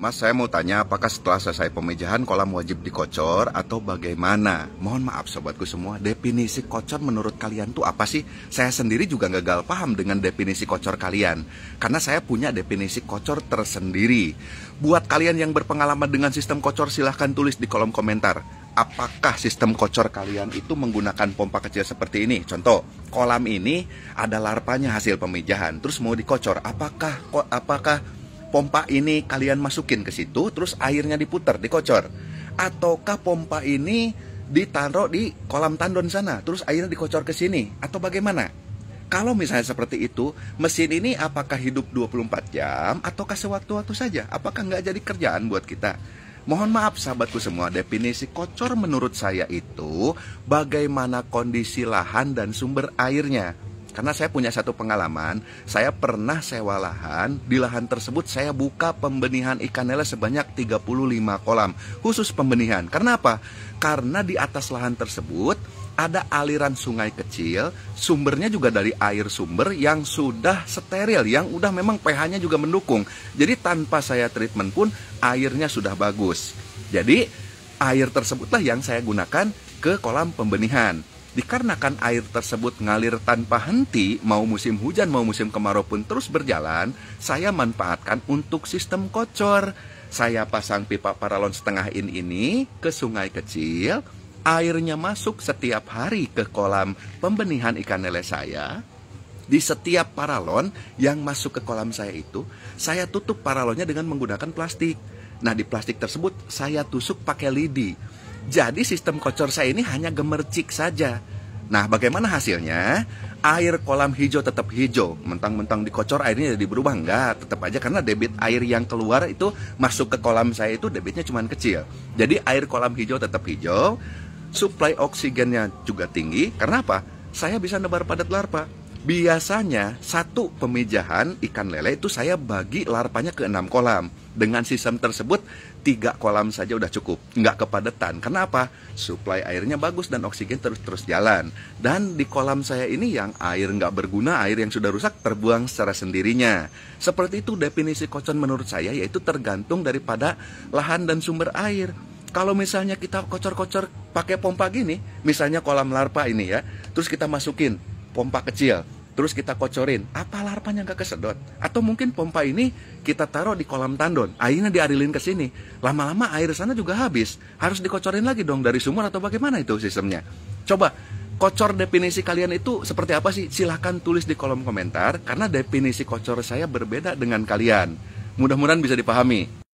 Mas, saya mau tanya apakah setelah selesai pemijahan kolam wajib dikocor atau bagaimana? Mohon maaf sobatku semua, definisi kocor menurut kalian tuh apa sih? Saya sendiri juga gagal paham dengan definisi kocor kalian, karena saya punya definisi kocor tersendiri. Buat kalian yang berpengalaman dengan sistem kocor, silahkan tulis di kolom komentar. Apakah sistem kocor kalian itu menggunakan pompa kecil seperti ini? Contoh, kolam ini ada larvanya hasil pemijahan, terus mau dikocor. Apakah pompa ini kalian masukin ke situ, terus airnya diputar, dikocor? Ataukah pompa ini ditaruh di kolam tandon sana, terus airnya dikocor ke sini? Atau bagaimana? Kalau misalnya seperti itu, mesin ini apakah hidup 24 jam ataukah sewaktu-waktu saja? Apakah nggak jadi kerjaan buat kita? Mohon maaf sahabatku semua, definisi kocor menurut saya itu bagaimana kondisi lahan dan sumber airnya. Karena saya punya satu pengalaman, saya pernah sewa lahan, di lahan tersebut saya buka pembenihan ikan lele sebanyak 35 kolam, khusus pembenihan. Karena apa? Karena di atas lahan tersebut ada aliran sungai kecil, sumbernya juga dari air sumber yang sudah steril, yang udah memang pH-nya juga mendukung. Jadi tanpa saya treatment pun airnya sudah bagus. Jadi air tersebutlah yang saya gunakan ke kolam pembenihan. Dikarenakan air tersebut ngalir tanpa henti, mau musim hujan mau musim kemarau pun terus berjalan, saya manfaatkan untuk sistem kocor. Saya pasang pipa paralon setengah in ini ke sungai kecil, airnya masuk setiap hari ke kolam pembenihan ikan lele saya. Di setiap paralon yang masuk ke kolam saya itu, saya tutup paralonnya dengan menggunakan plastik. Nah, di plastik tersebut saya tusuk pakai lidi. Jadi sistem kocor saya ini hanya gemercik saja. Nah, bagaimana hasilnya? Air kolam hijau tetap hijau. Mentang-mentang dikocor airnya jadi berubah? Enggak, tetap aja karena debit air yang keluar itu masuk ke kolam saya itu debitnya cuma kecil. Jadi air kolam hijau tetap hijau. Suplai oksigennya juga tinggi. Karena apa? Saya bisa nebar padat larva. Biasanya satu pemijahan ikan lele itu saya bagi larvanya ke 6 kolam. Dengan sistem tersebut 3 kolam saja udah cukup, nggak kepadatan. Kenapa? Suplai airnya bagus dan oksigen terus jalan. Dan di kolam saya ini yang air nggak berguna, air yang sudah rusak terbuang secara sendirinya. Seperti itu definisi kocor menurut saya, yaitu tergantung daripada lahan dan sumber air. Kalau misalnya kita kocor-kocor pakai pompa gini, misalnya kolam larva ini ya, terus kita masukin pompa kecil, terus kita kocorin, apa larvanya nggak kesedot? Atau mungkin pompa ini kita taruh di kolam tandon, airnya diarilin ke sini, lama-lama air sana juga habis, harus dikocorin lagi dong dari sumur atau bagaimana itu sistemnya? Coba, kocor definisi kalian itu seperti apa sih? Silahkan tulis di kolom komentar, karena definisi kocor saya berbeda dengan kalian. Mudah-mudahan bisa dipahami.